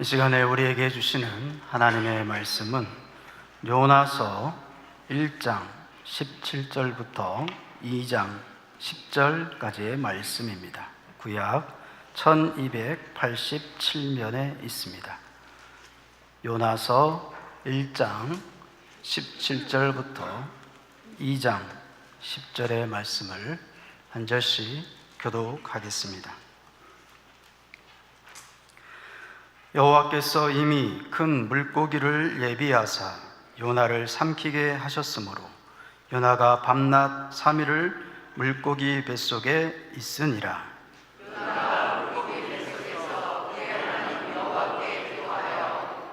이 시간에 우리에게 주시는 하나님의 말씀은 요나서 1장 17절부터 2장 10절까지의 말씀입니다. 구약 1287면에 있습니다. 요나서 1장 17절부터 2장 10절의 말씀을 한 절씩 교독하겠습니다. 여호와께서 이미 큰 물고기를 예비하사 요나를 삼키게 하셨으므로 요나가 밤낮 3일을 물고기 뱃속에 있으니라. 요나가 물고기 뱃속에서 그의 하나님 여호와께 기도하여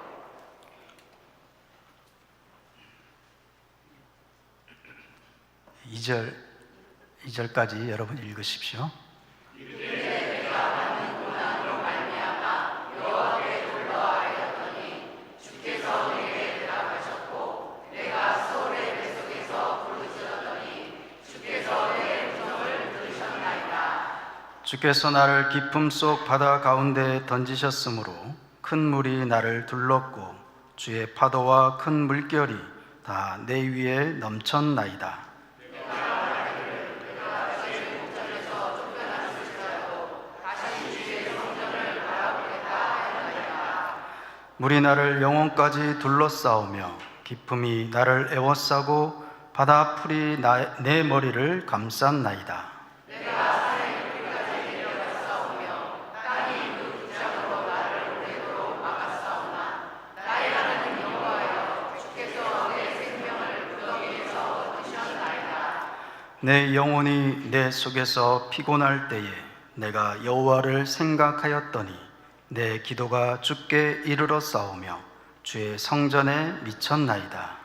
2절까지 여러분 읽으십시오. 주께서 나를 깊음 속 바다 가운데 던지셨으므로 큰 물이 나를 둘렀고 주의 파도와 큰 물결이 다 내 위에 넘쳤나이다. 물이 나를 영혼까지 둘러싸우며 깊음이 나를 에워싸고 바다 풀이 내 머리를 감쌌나이다. 내 영혼이 내 속에서 피곤할 때에 내가 여호와를 생각하였더니 내 기도가 주께 이르러 싸우며 주의 성전에 미쳤나이다.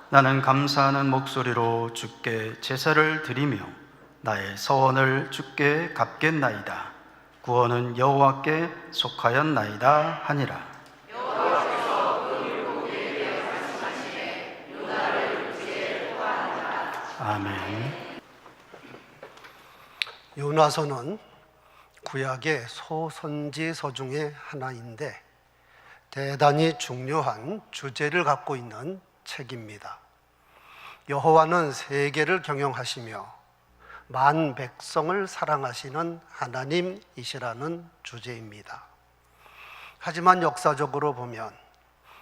나는 감사하는 목소리로 주께 제사를 드리며 나의 서원을 주께 갚겠나이다. 구원은 여호와께 속하였나이다 하니라. 아멘. 요나서는 구약의 소선지서 중에 하나인데 대단히 중요한 주제를 갖고 있는 책입니다. 여호와는 세계를 경영하시며 만 백성을 사랑하시는 하나님이시라는 주제입니다. 하지만 역사적으로 보면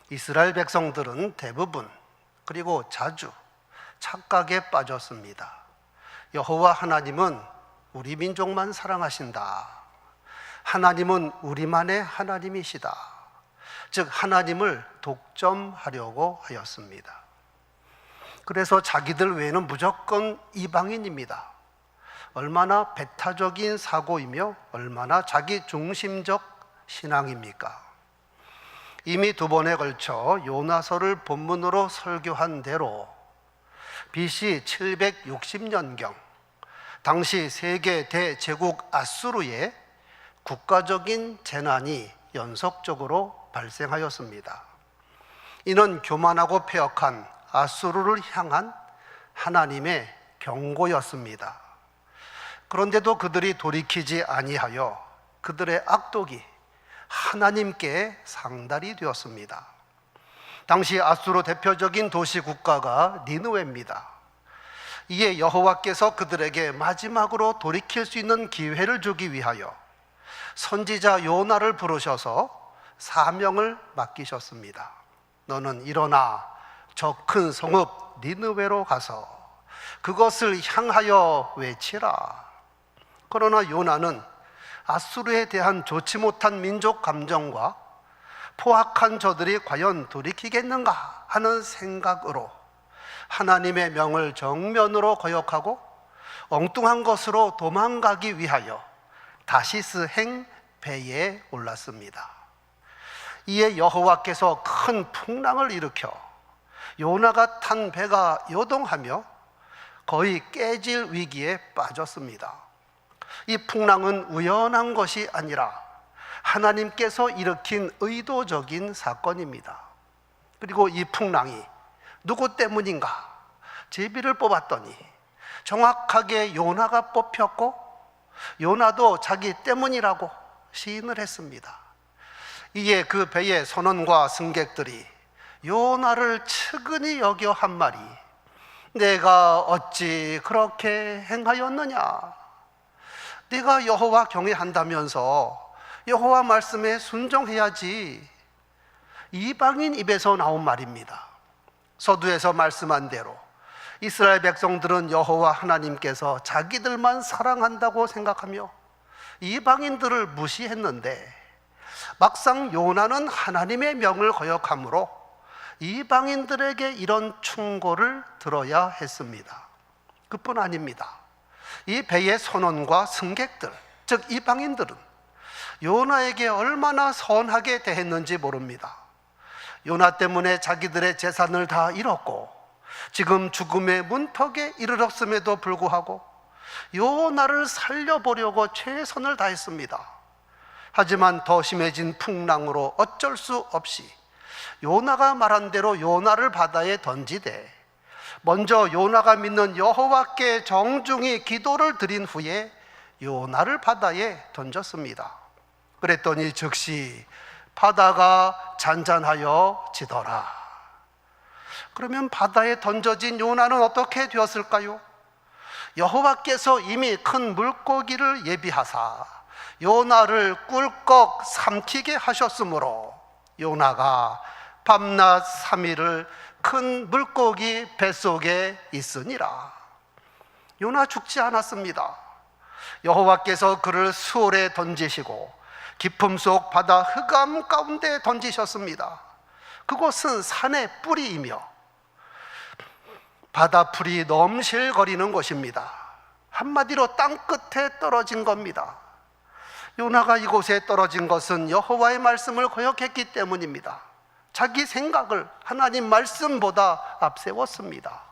이스라엘 백성들은 대부분 그리고 자주 착각에 빠졌습니다. 여호와 하나님은 우리 민족만 사랑하신다. 하나님은 우리만의 하나님이시다. 즉 하나님을 독점하려고 하였습니다. 그래서 자기들 외에는 무조건 이방인입니다. 얼마나 배타적인 사고이며 얼마나 자기 중심적 신앙입니까? 이미 2번에 걸쳐 요나서를 본문으로 설교한 대로 BC 760년경 당시 세계 대제국 아수르의 국가적인 재난이 연속적으로 발생하였습니다. 이는 교만하고 패역한 아수르를 향한 하나님의 경고였습니다. 그런데도 그들이 돌이키지 아니하여 그들의 악독이 하나님께 상달이 되었습니다. 당시 아수르 대표적인 도시 국가가 니느웨입니다. 이에 여호와께서 그들에게 마지막으로 돌이킬 수 있는 기회를 주기 위하여 선지자 요나를 부르셔서 사명을 맡기셨습니다. 너는 일어나 저 큰 성읍 니느웨로 가서 그것을 향하여 외치라. 그러나 요나는 아수르에 대한 좋지 못한 민족 감정과 포악한 저들이 과연 돌이키겠는가 하는 생각으로 하나님의 명을 정면으로 거역하고 엉뚱한 것으로 도망가기 위하여 다시스행 배에 올랐습니다. 이에 여호와께서 큰 풍랑을 일으켜 요나가 탄 배가 요동하며 거의 깨질 위기에 빠졌습니다. 이 풍랑은 우연한 것이 아니라 하나님께서 일으킨 의도적인 사건입니다. 그리고 이 풍랑이 누구 때문인가? 제비를 뽑았더니 정확하게 요나가 뽑혔고 요나도 자기 때문이라고 시인을 했습니다. 이에 그 배의 선원과 승객들이 요나를 측은히 여겨 한 말이, 내가 어찌 그렇게 행하였느냐? 네가 여호와 경외한다면서 여호와 말씀에 순종해야지. 이방인 입에서 나온 말입니다. 서두에서 말씀한 대로 이스라엘 백성들은 여호와 하나님께서 자기들만 사랑한다고 생각하며 이방인들을 무시했는데, 막상 요나는 하나님의 명을 거역하므로 이방인들에게 이런 충고를 들어야 했습니다. 그뿐 아닙니다. 이 배의 선원과 승객들, 즉 이방인들은 요나에게 얼마나 선하게 대했는지 모릅니다. 요나 때문에 자기들의 재산을 다 잃었고 지금 죽음의 문턱에 이르렀음에도 불구하고 요나를 살려보려고 최선을 다했습니다. 하지만 더 심해진 풍랑으로 어쩔 수 없이 요나가 말한 대로 요나를 바다에 던지되, 먼저 요나가 믿는 여호와께 정중히 기도를 드린 후에 요나를 바다에 던졌습니다. 그랬더니 즉시 바다가 잔잔하여 지더라. 그러면 바다에 던져진 요나는 어떻게 되었을까요? 여호와께서 이미 큰 물고기를 예비하사 요나를 꿀꺽 삼키게 하셨으므로 요나가 밤낮 3일을 큰 물고기 뱃속에 있으니라. 요나 죽지 않았습니다. 여호와께서 그를 수월에 던지시고 깊음 속 바다 흑암 가운데 던지셨습니다. 그곳은 산의 뿌리이며 바다 풀이 넘실거리는 곳입니다. 한마디로 땅 끝에 떨어진 겁니다. 요나가 이곳에 떨어진 것은 여호와의 말씀을 거역했기 때문입니다. 자기 생각을 하나님 말씀보다 앞세웠습니다.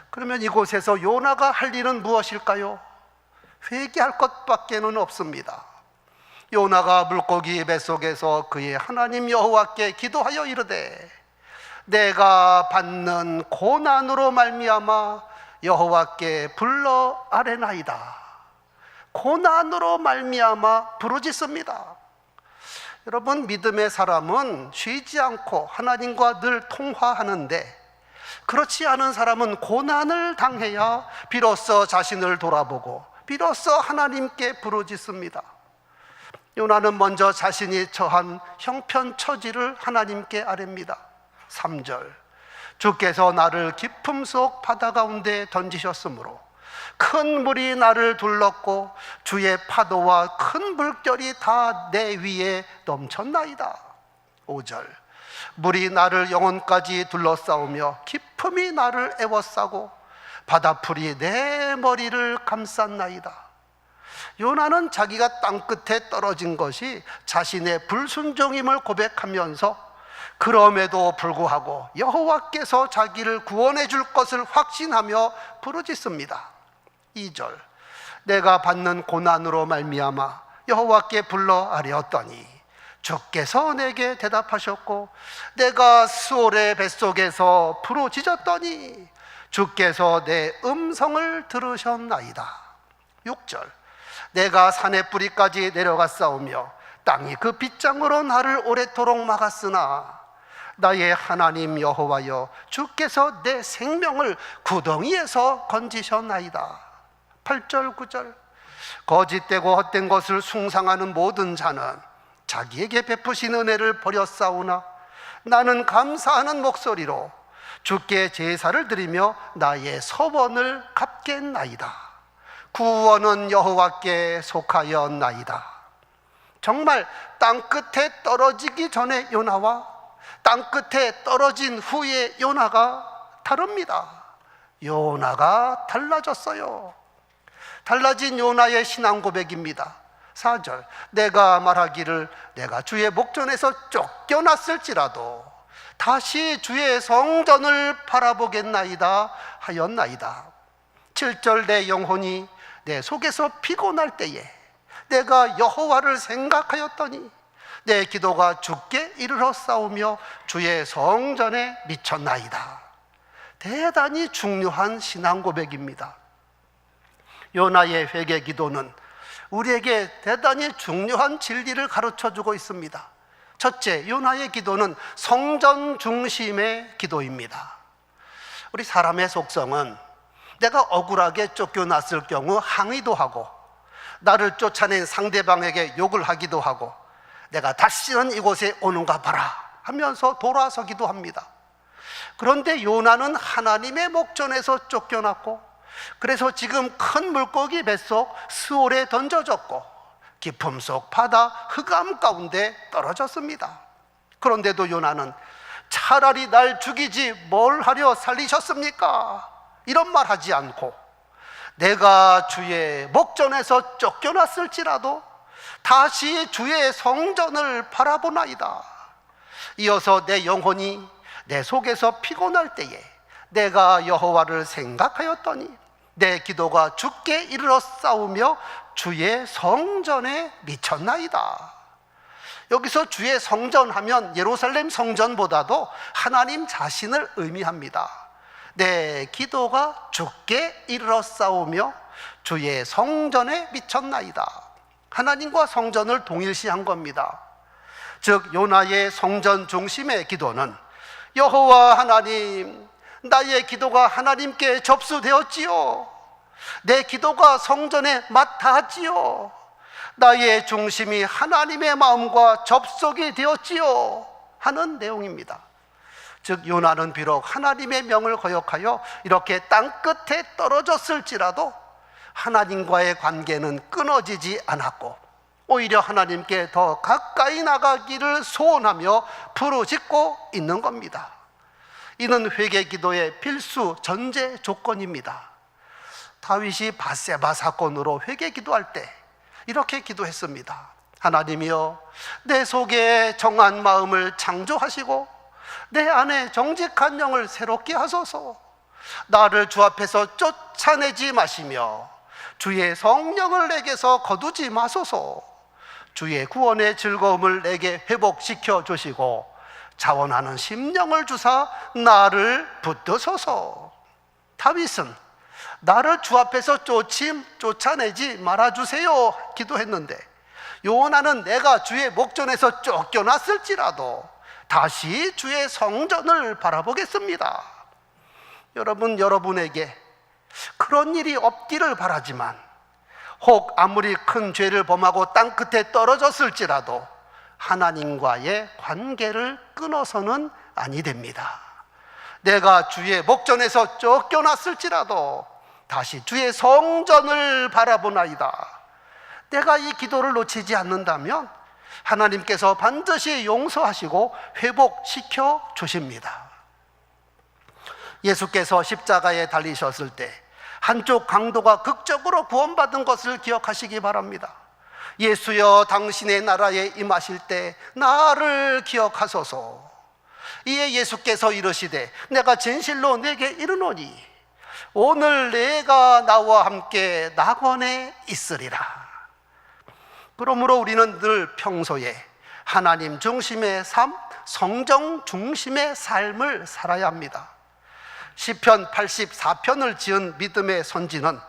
그러면 이곳에서 요나가 할 일은 무엇일까요? 회개할 것밖에는 없습니다. 요나가 물고기 뱃속에서 그의 하나님 여호와께 기도하여 이르되, 내가 받는 고난으로 말미암아 여호와께 불러 아뢰나이다. 고난으로 말미암아 부르짖습니다. 여러분, 믿음의 사람은 쉬지 않고 하나님과 늘 통화하는데, 그렇지 않은 사람은 고난을 당해야 비로소 자신을 돌아보고 비로소 하나님께 부르짖습니다. 요나는 먼저 자신이 처한 형편처지를 하나님께 아뢰입니다. 3절, 주께서 나를 깊음 속 바다 가운데 던지셨으므로 큰 물이 나를 둘렀고 주의 파도와 큰 물결이 다 내 위에 넘쳤나이다. 5절, 물이 나를 영혼까지 둘러싸우며 깊음이 나를 애워싸고 바다풀이 내 머리를 감쌌나이다. 요나는 자기가 땅끝에 떨어진 것이 자신의 불순종임을 고백하면서 그럼에도 불구하고 여호와께서 자기를 구원해 줄 것을 확신하며 부르짖습니다. 2절, 내가 받는 고난으로 말미암아 여호와께 불러 아뢰었더니 주께서 내게 대답하셨고 내가 수올의 뱃속에서 부르짖었더니 주께서 내 음성을 들으셨나이다. 6절, 내가 산의 뿌리까지 내려갔사오며 땅이 그 빗장으로 나를 오래도록 막았으나 나의 하나님 여호와여, 주께서 내 생명을 구덩이에서 건지셨나이다. 8절 9절, 거짓되고 헛된 것을 숭상하는 모든 자는 자기에게 베푸신 은혜를 버렸사오나 나는 감사하는 목소리로 주께 제사를 드리며 나의 서원을 갚겠나이다. 구원은 여호와께 속하였나이다. 정말 땅끝에 떨어지기 전에 요나와 땅끝에 떨어진 후에 요나가 다릅니다. 요나가 달라졌어요. 달라진 요나의 신앙 고백입니다. 4절, 내가 말하기를 내가 주의 목전에서 쫓겨났을지라도 다시 주의 성전을 바라보겠나이다 하였나이다. 7절, 내 영혼이 내 속에서 피곤할 때에 내가 여호와를 생각하였더니 내 기도가 주께 이르러 싸우며 주의 성전에 미쳤나이다. 대단히 중요한 신앙 고백입니다. 요나의 회개 기도는 우리에게 대단히 중요한 진리를 가르쳐주고 있습니다. 첫째, 요나의 기도는 성전 중심의 기도입니다. 우리 사람의 속성은 내가 억울하게 쫓겨났을 경우 항의도 하고, 나를 쫓아낸 상대방에게 욕을 하기도 하고, 내가 다시는 이곳에 오는가 봐라 하면서 돌아서기도 합니다. 그런데 요나는 하나님의 목전에서 쫓겨났고, 그래서 지금 큰 물고기 뱃속 스올에 던져졌고, 깊음 속 바다 흑암 가운데 떨어졌습니다. 그런데도 요나는 차라리 날 죽이지 뭘 하려 살리셨습니까? 이런 말 하지 않고, 내가 주의 목전에서 쫓겨났을지라도 다시 주의 성전을 바라보나이다. 이어서 내 영혼이 내 속에서 피곤할 때에 내가 여호와를 생각하였더니 내 기도가 주께 이르러 싸우며 주의 성전에 미쳤나이다. 여기서 주의 성전 하면 예루살렘 성전보다도 하나님 자신을 의미합니다. 내 기도가 주께 이르러 싸우며 주의 성전에 미쳤나이다. 하나님과 성전을 동일시한 겁니다. 즉 요나의 성전 중심의 기도는 여호와 하나님, 나의 기도가 하나님께 접수되었지요. 내 기도가 성전에 마타하지요. 나의 중심이 하나님의 마음과 접속이 되었지요 하는 내용입니다. 즉 요나는 비록 하나님의 명을 거역하여 이렇게 땅끝에 떨어졌을지라도 하나님과의 관계는 끊어지지 않았고, 오히려 하나님께 더 가까이 나가기를 소원하며 부르짖고 있는 겁니다. 이는 회개 기도의 필수 전제 조건입니다. 다윗이 밧세바 사건으로 회개 기도할 때 이렇게 기도했습니다. 하나님이여, 내 속에 정한 마음을 창조하시고 내 안에 정직한 영을 새롭게 하소서. 나를 주 앞에서 쫓아내지 마시며 주의 성령을 내게서 거두지 마소서. 주의 구원의 즐거움을 내게 회복시켜 주시고 자원하는 심령을 주사 나를 붙드소서. 다윗은 나를 주 앞에서 쫓아내지 말아주세요 기도했는데, 요나는 내가 주의 목전에서 쫓겨났을지라도 다시 주의 성전을 바라보겠습니다. 여러분에게 그런 일이 없기를 바라지만, 혹 아무리 큰 죄를 범하고 땅끝에 떨어졌을지라도 하나님과의 관계를 끊어서는 아니 됩니다. 내가 주의 목전에서 쫓겨났을지라도 다시 주의 성전을 바라보나이다. 내가 이 기도를 놓치지 않는다면 하나님께서 반드시 용서하시고 회복시켜 주십니다. 예수께서 십자가에 달리셨을 때 한쪽 강도가 극적으로 구원받은 것을 기억하시기 바랍니다. 예수여, 당신의 나라에 임하실 때 나를 기억하소서. 이에 예수께서 이르시되 내가 진실로 내게 이르노니 오늘 내가 나와 함께 낙원에 있으리라. 그러므로 우리는 늘 평소에 하나님 중심의 삶, 성정 중심의 삶을 살아야 합니다. 시편 84편을 지은 믿음의 선지는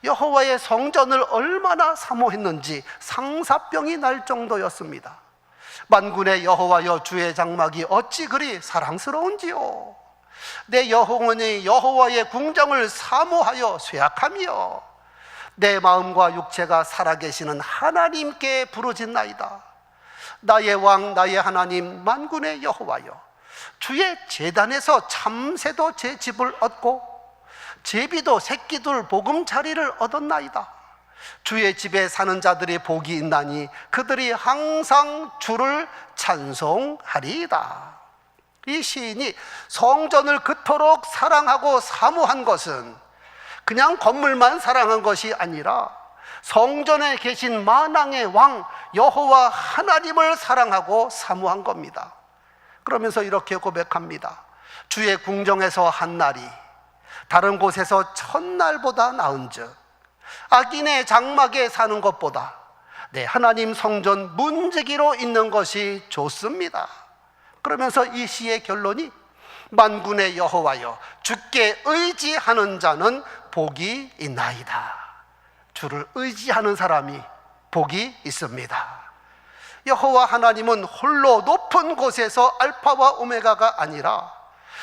여호와의 성전을 얼마나 사모했는지 상사병이 날 정도였습니다. 만군의 여호와여, 주의 장막이 어찌 그리 사랑스러운지요. 내 영혼이 여호와의 궁정을 사모하여 쇠약하며 내 마음과 육체가 살아계시는 하나님께 부르짖나이다. 나의 왕, 나의 하나님, 만군의 여호와여, 주의 제단에서 참새도 제 집을 얻고 제비도 새끼들 보금자리를 얻었나이다. 주의 집에 사는 자들이 복이 있나니 그들이 항상 주를 찬송하리이다. 이 시인이 성전을 그토록 사랑하고 사모한 것은 그냥 건물만 사랑한 것이 아니라 성전에 계신 만왕의 왕 여호와 하나님을 사랑하고 사모한 겁니다. 그러면서 이렇게 고백합니다. 주의 궁정에서 한 날이 다른 곳에서 천날보다 나은즉 악인의 장막에 사는 것보다 내 하나님 성전 문지기로 있는 것이 좋습니다. 그러면서 이 시의 결론이 만군의 여호와여, 주께 의지하는 자는 복이 있나이다. 주를 의지하는 사람이 복이 있습니다. 여호와 하나님은 홀로 높은 곳에서 알파와 오메가가 아니라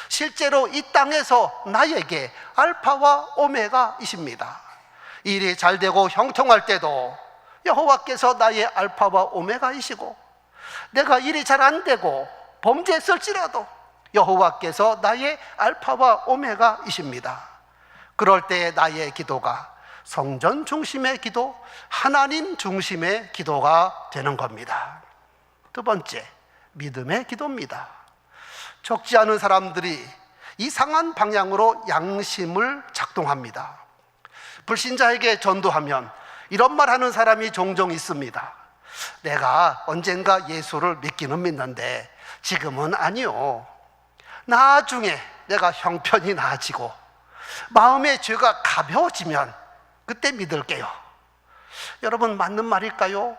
실제로 이 땅에서 나에게 알파와 오메가이십니다. 일이 잘 되고 형통할 때도 여호와께서 나의 알파와 오메가이시고, 내가 일이 잘 안 되고 범죄했을지라도 여호와께서 나의 알파와 오메가이십니다. 그럴 때 나의 기도가 성전 중심의 기도, 하나님 중심의 기도가 되는 겁니다. 두 번째, 믿음의 기도입니다. 적지 않은 사람들이 이상한 방향으로 양심을 작동합니다. 불신자에게 전도하면 이런 말 하는 사람이 종종 있습니다. 내가 언젠가 예수를 믿기는 믿는데 지금은 아니요. 나중에 내가 형편이 나아지고 마음의 죄가 가벼워지면 그때 믿을게요. 여러분, 맞는 말일까요?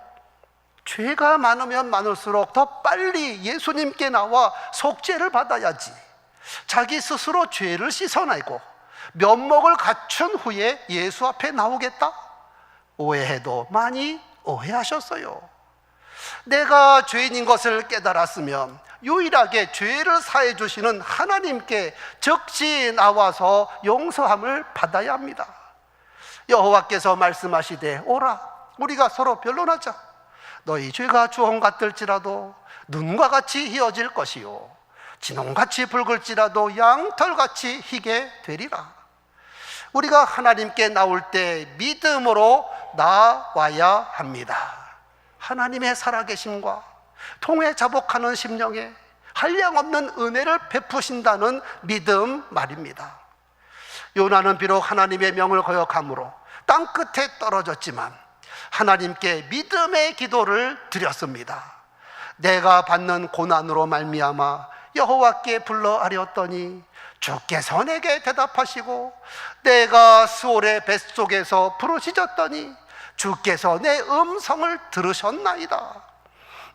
죄가 많으면 많을수록 더 빨리 예수님께 나와 속죄를 받아야지, 자기 스스로 죄를 씻어내고 면목을 갖춘 후에 예수 앞에 나오겠다? 오해해도 많이 오해하셨어요. 내가 죄인인 것을 깨달았으면 유일하게 죄를 사해 주시는 하나님께 즉시 나와서 용서함을 받아야 합니다. 여호와께서 말씀하시되 오라, 우리가 서로 변론하자. 너희 죄가 주홍 같을지라도 눈과 같이 희어질 것이요 진홍같이 붉을지라도 양털같이 희게 되리라. 우리가 하나님께 나올 때 믿음으로 나와야 합니다. 하나님의 살아계심과 통해 자복하는 심령에 한량없는 은혜를 베푸신다는 믿음 말입니다. 요나는 비록 하나님의 명을 거역함으로 땅 끝에 떨어졌지만 하나님께 믿음의 기도를 드렸습니다. 내가 받는 고난으로 말미암아 여호와께 불러 아뢰었더니 주께서 내게 대답하시고, 내가 스올의 뱃속에서 부르짖었더니 주께서 내 음성을 들으셨나이다.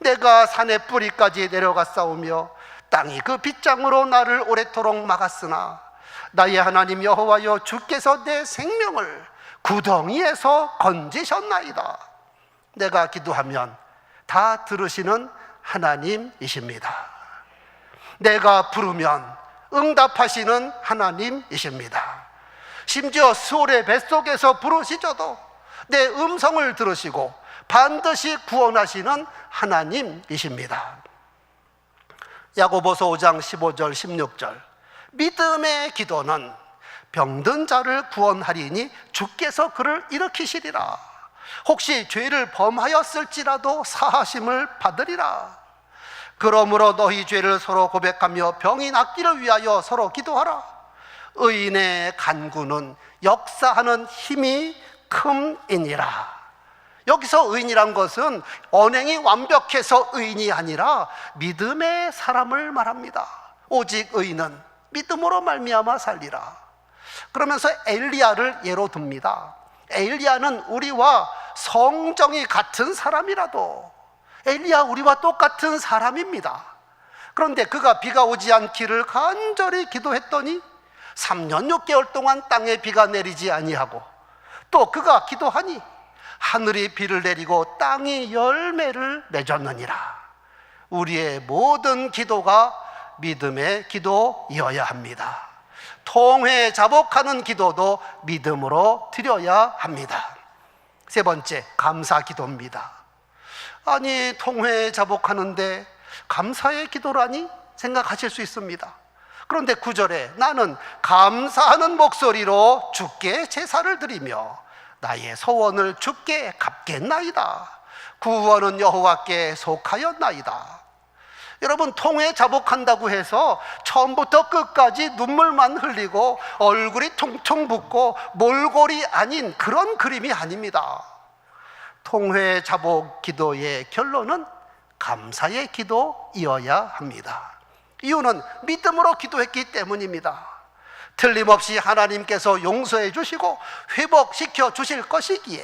내가 산의 뿌리까지 내려갔사오며 땅이 그 빗장으로 나를 오래도록 막았으나 나의 하나님 여호와여, 주께서 내 생명을 구덩이에서 건지셨나이다. 내가 기도하면 다 들으시는 하나님이십니다. 내가 부르면 응답하시는 하나님이십니다. 심지어 스올의 뱃속에서 부르시져도 내 음성을 들으시고 반드시 구원하시는 하나님이십니다. 야고보서 5장 15절 16절, 믿음의 기도는 병든 자를 구원하리니 주께서 그를 일으키시리라. 혹시 죄를 범하였을지라도 사하심을 받으리라. 그러므로 너희 죄를 서로 고백하며 병이 낫기를 위하여 서로 기도하라. 의인의 간구는 역사하는 힘이 큼이니라. 여기서 의인이란 것은 언행이 완벽해서 의인이 아니라 믿음의 사람을 말합니다. 오직 의인은 믿음으로 말미암아 살리라. 그러면서 엘리야를 예로 듭니다. 엘리야는 우리와 성정이 같은 사람이라도, 엘리야 우리와 똑같은 사람입니다. 그런데 그가 비가 오지 않기를 간절히 기도했더니 3년 6개월 동안 땅에 비가 내리지 아니하고, 또 그가 기도하니 하늘이 비를 내리고 땅이 열매를 맺었느니라. 우리의 모든 기도가 믿음의 기도이어야 합니다. 통회 자복하는 기도도 믿음으로 드려야 합니다. 세 번째, 감사 기도입니다. 아니, 통회 자복하는데 감사의 기도라니 생각하실 수 있습니다. 그런데 9절에 나는 감사하는 목소리로 주께 제사를 드리며 나의 소원을 주께 갚겠나이다. 구원은 여호와께 속하였나이다. 여러분, 통회 자복한다고 해서 처음부터 끝까지 눈물만 흘리고 얼굴이 퉁퉁 붓고 몰골이 아닌 그런 그림이 아닙니다. 통회 자복 기도의 결론은 감사의 기도이어야 합니다. 이유는 믿음으로 기도했기 때문입니다. 틀림없이 하나님께서 용서해 주시고 회복시켜 주실 것이기에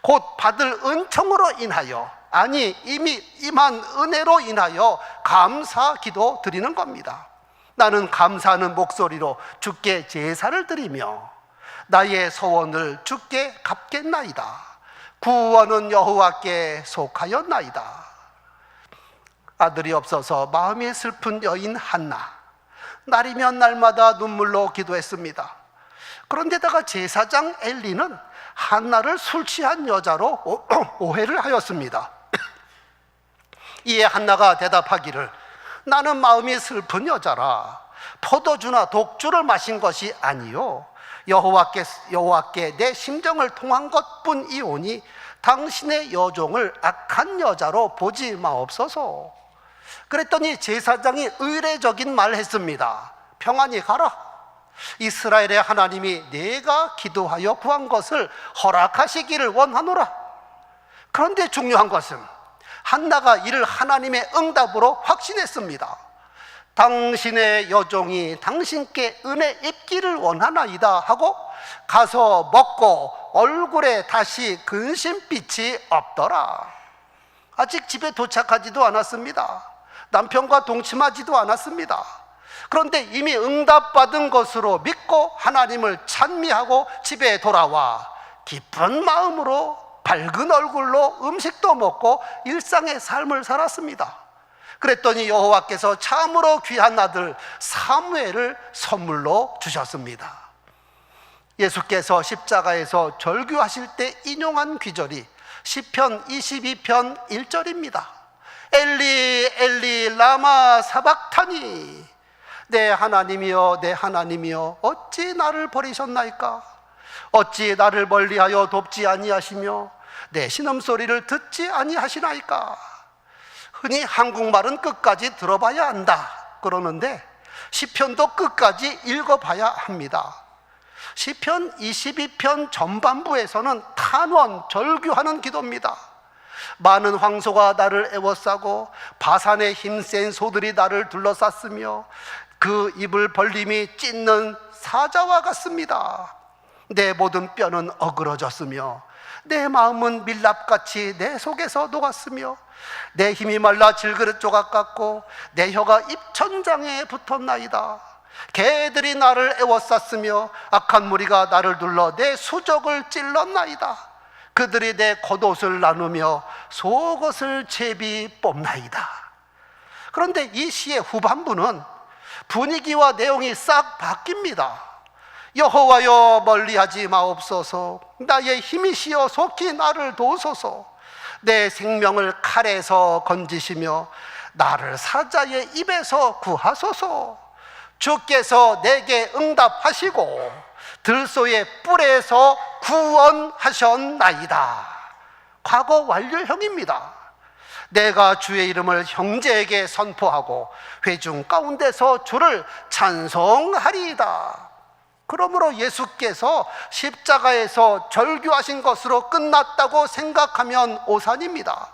곧 받을 은총으로 인하여, 아니 이미 임한 은혜로 인하여 감사 기도 드리는 겁니다. 나는 감사하는 목소리로 주께 제사를 드리며 나의 소원을 주께 갚겠나이다. 구원은 여호와께 속하였나이다. 아들이 없어서 마음이 슬픈 여인 한나, 날이면 날마다 눈물로 기도했습니다. 그런데다가 제사장 엘리는 한나를 술 취한 여자로 오해를 하였습니다. 이에 한나가 대답하기를, 나는 마음이 슬픈 여자라 포도주나 독주를 마신 것이 아니요 여호와께 내 심정을 통한 것뿐이오니 당신의 여종을 악한 여자로 보지 마옵소서. 그랬더니 제사장이 의례적인 말을 했습니다. 평안히 가라. 이스라엘의 하나님이 내가 기도하여 구한 것을 허락하시기를 원하노라. 그런데 중요한 것은 한나가 이를 하나님의 응답으로 확신했습니다. 당신의 여종이 당신께 은혜 입기를 원하나이다 하고 가서 먹고 얼굴에 다시 근심빛이 없더라. 아직 집에 도착하지도 않았습니다. 남편과 동침하지도 않았습니다. 그런데 이미 응답받은 것으로 믿고 하나님을 찬미하고 집에 돌아와 기쁜 마음으로 밝은 얼굴로 음식도 먹고 일상의 삶을 살았습니다. 그랬더니 여호와께서 참으로 귀한 아들 사무엘을 선물로 주셨습니다. 예수께서 십자가에서 절규하실 때 인용한 귀절이 시편 22편 1절입니다. 엘리 엘리 라마 사박타니, 내 하나님이여 내 하나님이여 어찌 나를 버리셨나이까? 어찌 나를 멀리하여 돕지 아니하시며 내 신음소리를 듣지 아니하시나이까? 흔히 한국말은 끝까지 들어봐야 한다 그러는데 시편도 끝까지 읽어봐야 합니다. 시편 22편 전반부에서는 탄원, 절규하는 기도입니다. 많은 황소가 나를 애워싸고 바산의 힘센 소들이 나를 둘러쌌으며 그 입을 벌림이 찢는 사자와 같습니다. 내 모든 뼈는 어그러졌으며 내 마음은 밀랍같이 내 속에서 녹았으며 내 힘이 말라 질그릇 조각 같고 내 혀가 입천장에 붙었나이다. 개들이 나를 애워쌌으며 악한 무리가 나를 둘러 내 수족을 찔렀나이다. 그들이 내 겉옷을 나누며 속옷을 제비 뽑나이다. 그런데 이 시의 후반부는 분위기와 내용이 싹 바뀝니다. 여호와여 멀리하지 마옵소서. 나의 힘이시여 속히 나를 도우소서. 내 생명을 칼에서 건지시며 나를 사자의 입에서 구하소서. 주께서 내게 응답하시고 들소의 뿔에서 구원하셨나이다. 과거 완료형입니다. 내가 주의 이름을 형제에게 선포하고 회중 가운데서 주를 찬송하리이다. 그러므로 예수께서 십자가에서 절규하신 것으로 끝났다고 생각하면 오산입니다.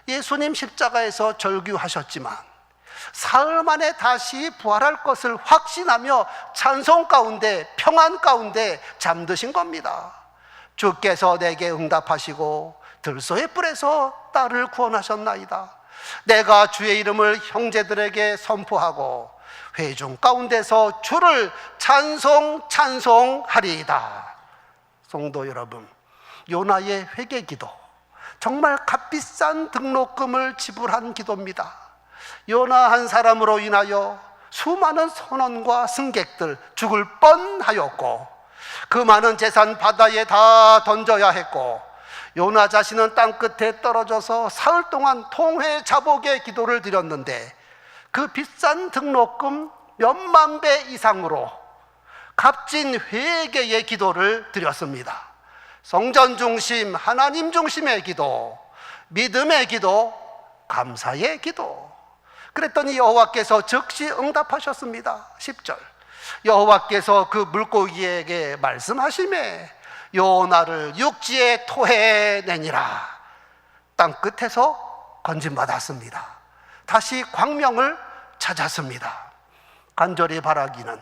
예수님 십자가에서 절규하셨지만 사흘 만에 다시 부활할 것을 확신하며 찬송 가운데 평안 가운데 잠드신 겁니다. 주께서 내게 응답하시고 들소의 뿔에서 나를 구원하셨나이다. 내가 주의 이름을 형제들에게 선포하고 회중 가운데서 주를 찬송하리이다. 성도 여러분, 요나의 회개 기도, 정말 값비싼 등록금을 지불한 기도입니다. 요나 한 사람으로 인하여 수많은 선원과 승객들 죽을 뻔하였고 그 많은 재산 바다에 다 던져야 했고 요나 자신은 땅끝에 떨어져서 사흘 동안 통회 자복의 기도를 드렸는데 그 비싼 등록금 몇만 배 이상으로 값진 회개의 기도를 드렸습니다. 성전 중심, 하나님 중심의 기도, 믿음의 기도, 감사의 기도. 그랬더니 여호와께서 즉시 응답하셨습니다. 10절, 여호와께서 그 물고기에게 말씀하시매 요나를 육지에 토해내니라. 땅끝에서 건짐받았습니다. 다시 광명을 찾았습니다. 간절히 바라기는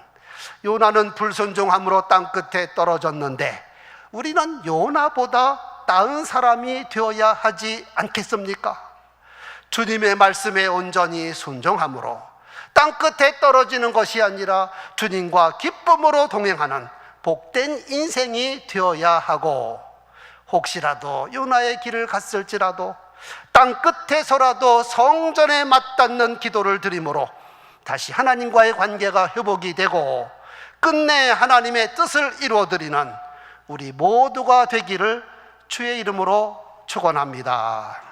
요나는 불순종함으로 땅끝에 떨어졌는데 우리는 요나보다 나은 사람이 되어야 하지 않겠습니까? 주님의 말씀에 온전히 순종함으로 땅끝에 떨어지는 것이 아니라 주님과 기쁨으로 동행하는 복된 인생이 되어야 하고, 혹시라도 요나의 길을 갔을지라도 땅 끝에서라도 성전에 맞닿는 기도를 드림으로 다시 하나님과의 관계가 회복이 되고 끝내 하나님의 뜻을 이루어드리는 우리 모두가 되기를 주의 이름으로 축원합니다.